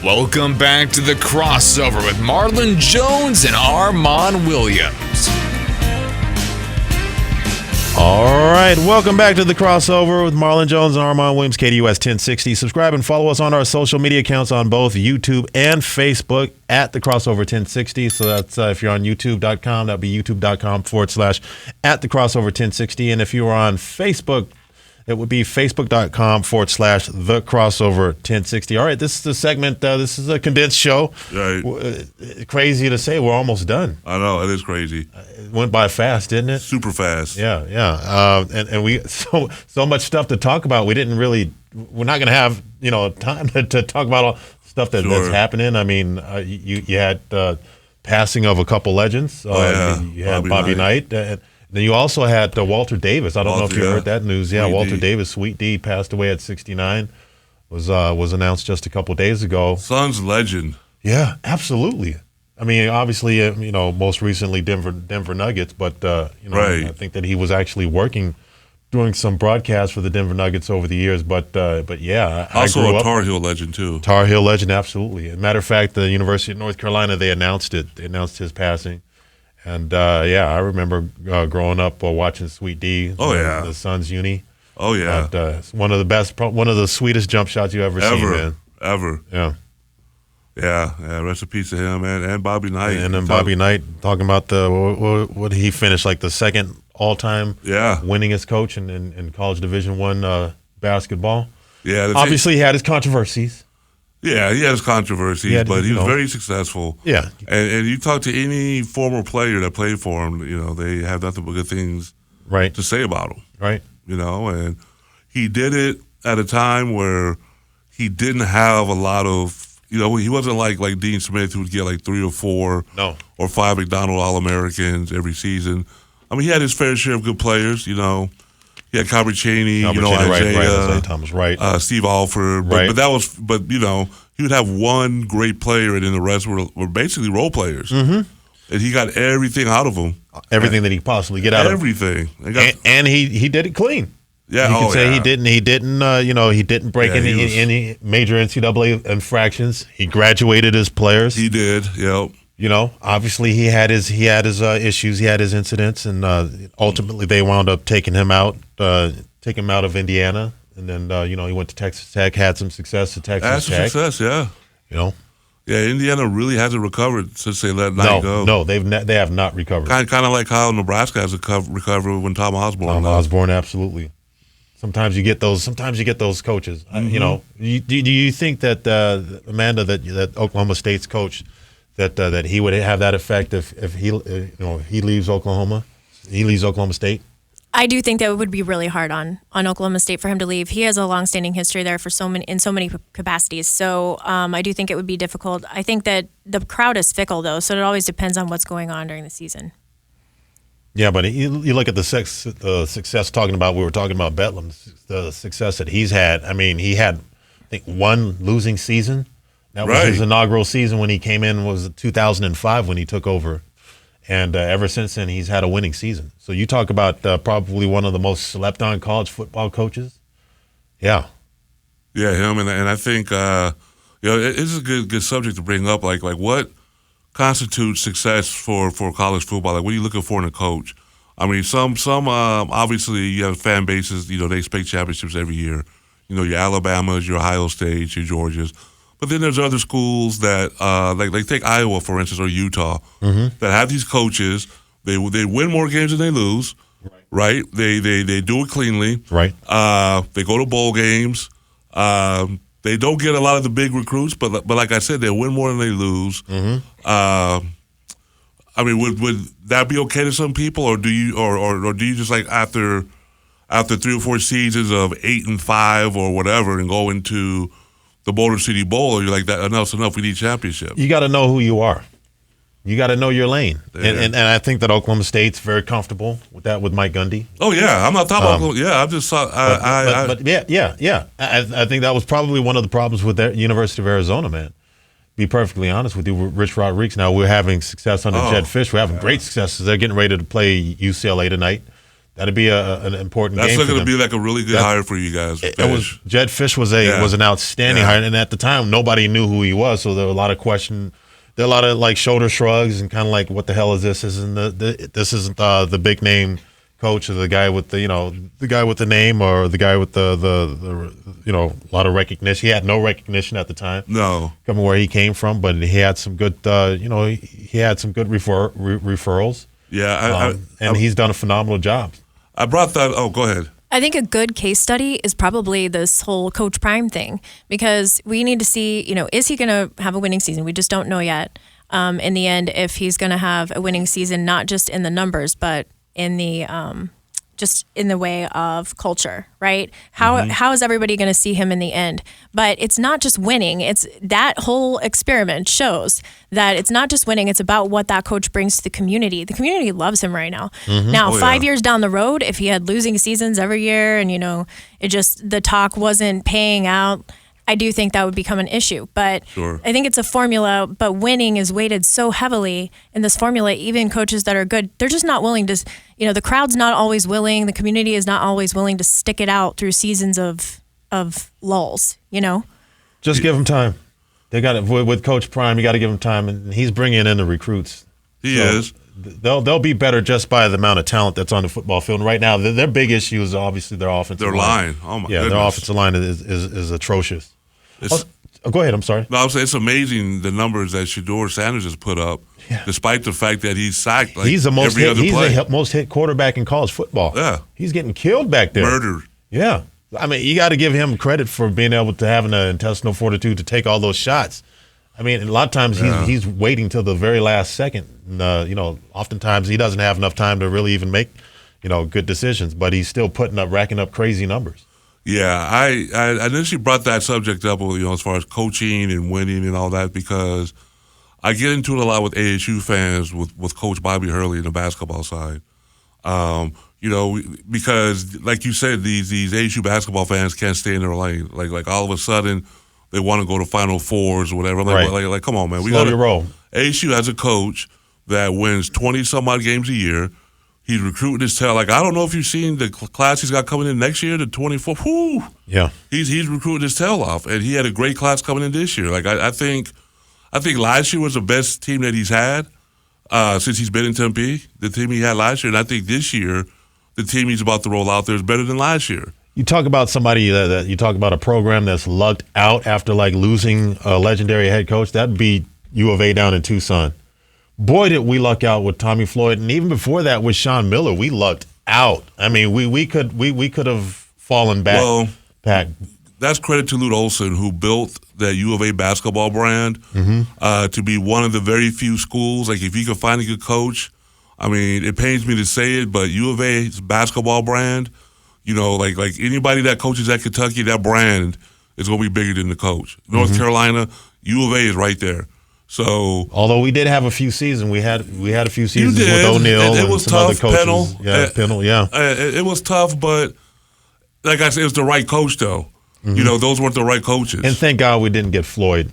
Welcome back to the crossover with Marlon Jones and Armon Williams. All right, welcome back to the crossover with Marlon Jones and Armon Williams, KDUS 1060. Subscribe and follow us on our social media accounts on both YouTube and Facebook at the crossover 1060. So that's if you're on youtube.com, that'd be youtube.com/at the crossover 1060. And if you're on Facebook, it would be facebook.com/the crossover 1060. All right, this is the segment. This is a condensed show. Right. Crazy to say, we're almost done. I know, it is crazy. It went by fast, didn't it? Super fast. Yeah. And we so much stuff to talk about. We're not going to have time to talk about all stuff that's happening. I mean, you had passing of a couple legends. You had Bobby Knight. Then you also had Walter Davis. I don't know if you heard that news. Yeah, Walter Davis, Sweet D, passed away at 69. Was announced just a couple days ago. Suns legend. Yeah, absolutely. I mean, obviously, most recently Denver Nuggets, but right. I think that he was actually doing some broadcasts for the Denver Nuggets over the years. But yeah, also a Tar Heel legend too. Tar Heel legend, absolutely. As a matter of fact, the University of North Carolina, they announced it. They announced his passing. And, I remember growing up watching Sweet D. The Suns uni. Oh, yeah. It's one of the sweetest jump shots you ever seen, man. Ever. Yeah. Yeah. Rest in peace to him, man. And Bobby Knight. And then Bobby Knight talking about what he finished, like the second all-time winningest coach in college Division I basketball. Yeah. Obviously, he had his controversies. Yeah, he had his controversies, but he was very successful. Yeah. And you talk to any former player that played for him, they have nothing but good things to say about him. Right. And he did it at a time where he didn't have a lot of, he wasn't like Dean Smith who would get like 3 or 4 or 5 McDonald All-Americans every season. I mean, he had his fair share of good players, He had Calvert Cheney, Isaiah Thomas, Steve Alford, but he would have one great player, and then the rest were basically role players. Mm-hmm. And he got everything out of them, everything that he could possibly get out of everything, and he did it clean. Yeah, you can say he didn't. He didn't break any major NCAA infractions. He graduated his players. He did. Yep. Obviously he had his issues, he had his incidents, and ultimately they wound up taking him out of Indiana, and then he went to Texas Tech, had some success at Texas Tech. Success, yeah. Yeah, Indiana really hasn't recovered since they let Knight go. No, they have not recovered. Kind of like how Nebraska has recovered when Tom Osborne. Osborne, absolutely. Sometimes you get those coaches. Mm-hmm. Do you think that Amanda, that Oklahoma State's coach, that he would have that effect if he leaves Oklahoma State? I do think that it would be really hard on Oklahoma State for him to leave. He has a long-standing history there in so many capacities. So I do think it would be difficult. I think that the crowd is fickle though, so it always depends on what's going on during the season. Yeah, but you look at the success. We were talking about Bedlam, the success that he's had. I mean, he had, I think, one losing season. That was his inaugural season when he came in, was 2005 when he took over. And ever since then, he's had a winning season. So you talk about probably one of the most slept-on college football coaches. Yeah. Yeah, him. And I think, it's a good subject to bring up. Like what constitutes success for college football? Like, what are you looking for in a coach? I mean, some obviously you have fan bases, they expect championships every year. Your Alabamas, your Ohio States, your Georgias. But then there's other schools that, like take Iowa, for instance, or Utah, that have these coaches. They win more games than they lose, right? They do it cleanly. Right. They go to bowl games. They don't get a lot of the big recruits, but like I said, they win more than they lose. Mm-hmm. I mean, would that be okay to some people, or do you or do you just like after 3 or 4 seasons of 8-5 or whatever, and go into the Boulder City Bowl, you're like, that enough's enough, we need championship? You got to know who you are. You got to know your lane. And I think that Oklahoma State's very comfortable with that with Mike Gundy. Oh, yeah. I'm not talking about Oklahoma. Yeah, I just saw. Yeah. I think that was probably one of the problems with the University of Arizona, man. Be perfectly honest with you, Rich Rodriguez. Now we're having success under Jed Fish. We're having great successes. They're getting ready to play UCLA tonight. That'd be an important That's game. looking for to them. be like a really good hire for you guys. It was Jed Fish was an outstanding hire, and at the time nobody knew who he was, so there were a lot of there were a lot of like shoulder shrugs and kind of like, what the hell is this? This isn't the big name coach, or the guy with the guy with the name, or the guy with the a lot of recognition. He had no recognition at the time. No, coming where he came from, but he had some good he had some good referrals. Yeah, and he's done a phenomenal job. I brought that. Oh, go ahead. I think a good case study is probably this whole Coach Prime thing, because we need to see, is he going to have a winning season? We just don't know yet. In the end, if he's going to have a winning season, not just in the numbers, but in the just in the way of culture, right? How is everybody going to see him in the end? But it's not just winning. It's that whole experiment shows that it's not just winning. It's about what that coach brings to the community. The community loves him right now. Now, 5 years down the road, if he had losing seasons every year and, it just, the talk wasn't paying out, I do think that would become an issue. But Sure. I think it's a formula, but winning is weighted so heavily in this formula. Even coaches that are good, they're just not willing to, the crowd's not always willing, the community is not always willing to stick it out through seasons of lulls, Just give him time. They got it with Coach Prime. You got to give him time, and he's bringing in the recruits. He is. They'll be better just by the amount of talent that's on the football field. And right now, their big issue is obviously their offensive line. Their line. Oh my goodness. Their offensive line is atrocious. Go ahead. I'm sorry. No, I'm saying it's amazing the numbers that Shedeur Sanders has put up, despite the fact that he's sacked he's the most every other play. He's the most hit quarterback in college football. Yeah. He's getting killed back there. Murdered. Yeah. I mean, you got to give him credit for being able to have an intestinal fortitude to take all those shots. I mean, a lot of times he's waiting till the very last second. Oftentimes he doesn't have enough time to really even make, good decisions, but he's still racking up crazy numbers. Yeah, I initially brought that subject up, as far as coaching and winning and all that, because I get into it a lot with ASU fans with Coach Bobby Hurley in the basketball side. Because like you said, these ASU basketball fans can't stay in their lane. Like all of a sudden they want to go to Final Fours or whatever. Like come on, man. We got to roll. ASU has a coach that wins 20 some odd games a year. He's recruiting his tail. Like, I don't know if you've seen the class he's got coming in next year, the 24. Whoo! Yeah. He's recruiting his tail off, and he had a great class coming in this year. Like, I think last year was the best team that he's had since he's been in Tempe, the team he had last year. And I think this year, the team he's about to roll out there is better than last year. You talk about somebody that you talk about a program that's lucked out after, like, losing a legendary head coach. That'd be U of A down in Tucson. Boy, did we luck out with Tommy Floyd, and even before that with Sean Miller, we lucked out. I mean, we could have fallen back. Well, back. That's credit to Lute Olson, who built that U of A basketball brand to be one of the very few schools. Like, if you could find a good coach, I mean, it pains me to say it, but U of A's basketball brand, like anybody that coaches at Kentucky, that brand is going to be bigger than the coach. North Carolina, U of A is right there. So, although we did have a few seasons, we had a few seasons with O'Neal and some tough, other coaches. Pennell. It was tough, but like I said, it was the right coach, though. Those weren't the right coaches. And thank God we didn't get Floyd.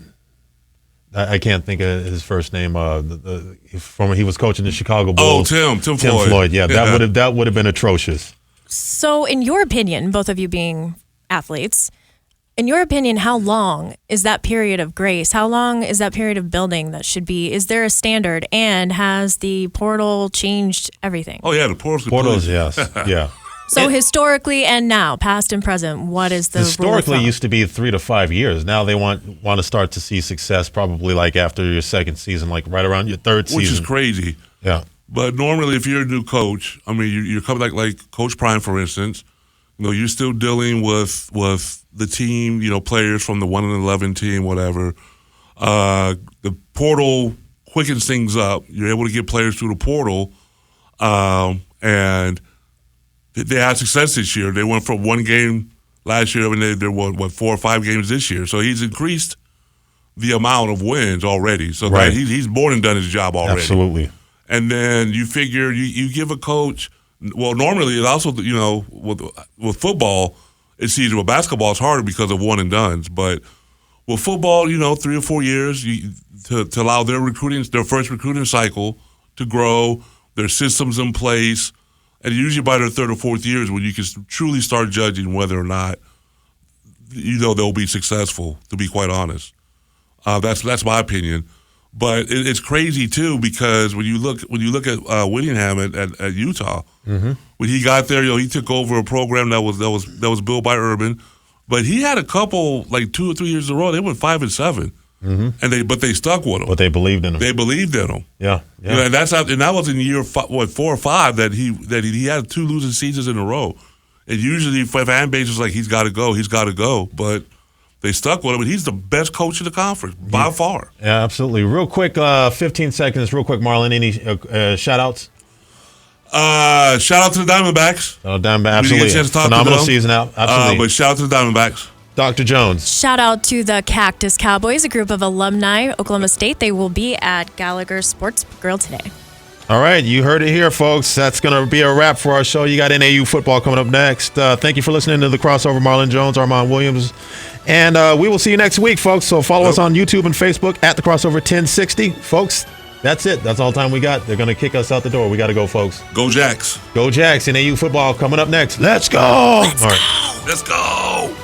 I can't think of his first name. He was coaching the Chicago Bulls. Tim Floyd. Floyd. Yeah, that would have been atrocious. So, in your opinion, both of you being athletes, in your opinion, how long is that period of grace? How long is that period of building that should be? Is there a standard? And has the portal changed everything? Oh, yeah, the portal's Portals, yes. Yeah. So historically and now, past and present, what is the historically used to be 3 to 5 years. Now they want to start to see success probably like after your second season, like right around your third season. Which is crazy. Yeah. But normally if you're a new coach, I mean, you're coming like Coach Prime, for instance, you're still dealing with the team, players from the 1-11 team, whatever. The portal quickens things up. You're able to get players through the portal, and they had success this year. They went from one game last year, and they won 4 or 5 games this year. So he's increased the amount of wins already. So right. He's more than done his job already. Absolutely. And then you figure you give a coach. Well, normally it also, with football, it's easier. With basketball, it's harder because of one and dones. But with football, 3 or 4 years to allow their first recruiting cycle to grow, their systems in place, And usually by their third or fourth years when you can truly start judging whether or not they'll be successful, to be quite honest. That's my opinion. But it's crazy too, because when you look at Whittingham at Utah, when he got there, he took over a program that was built by Urban, but he had a couple like 2 or 3 years in a row. They went 5-7, and they stuck with him. But they believed in him. They believed in him. Yeah. And that was in year 4 or 5 that he had 2 losing seasons in a row, and usually fan base was like he's got to go, but they stuck with him, and he's the best coach in the conference by far. Yeah, absolutely. Real quick, 15 seconds. Real quick, Marlon. Any shout-outs? Shout out to the Diamondbacks. Oh, Diamondbacks, absolutely. We didn't get a chance to talk Phenomenal to them. season out. Absolutely. But shout out to the Diamondbacks. Dr. Jones. Shout out to the Cactus Cowboys, a group of alumni, Oklahoma State. They will be at Gallagher Sports Grill today. All right, you heard it here, folks. That's going to be a wrap for our show. You got NAU football coming up next. Thank you for listening to The Crossover. Marlon Jones, Armon Williams. And we will see you next week, folks. So follow us on YouTube and Facebook at The Crossover 1060. Folks, that's it. That's all the time we got. They're going to kick us out the door. We got to go, folks. Go Jacks. Go Jacks. NAU football coming up next. Let's go. Let's go.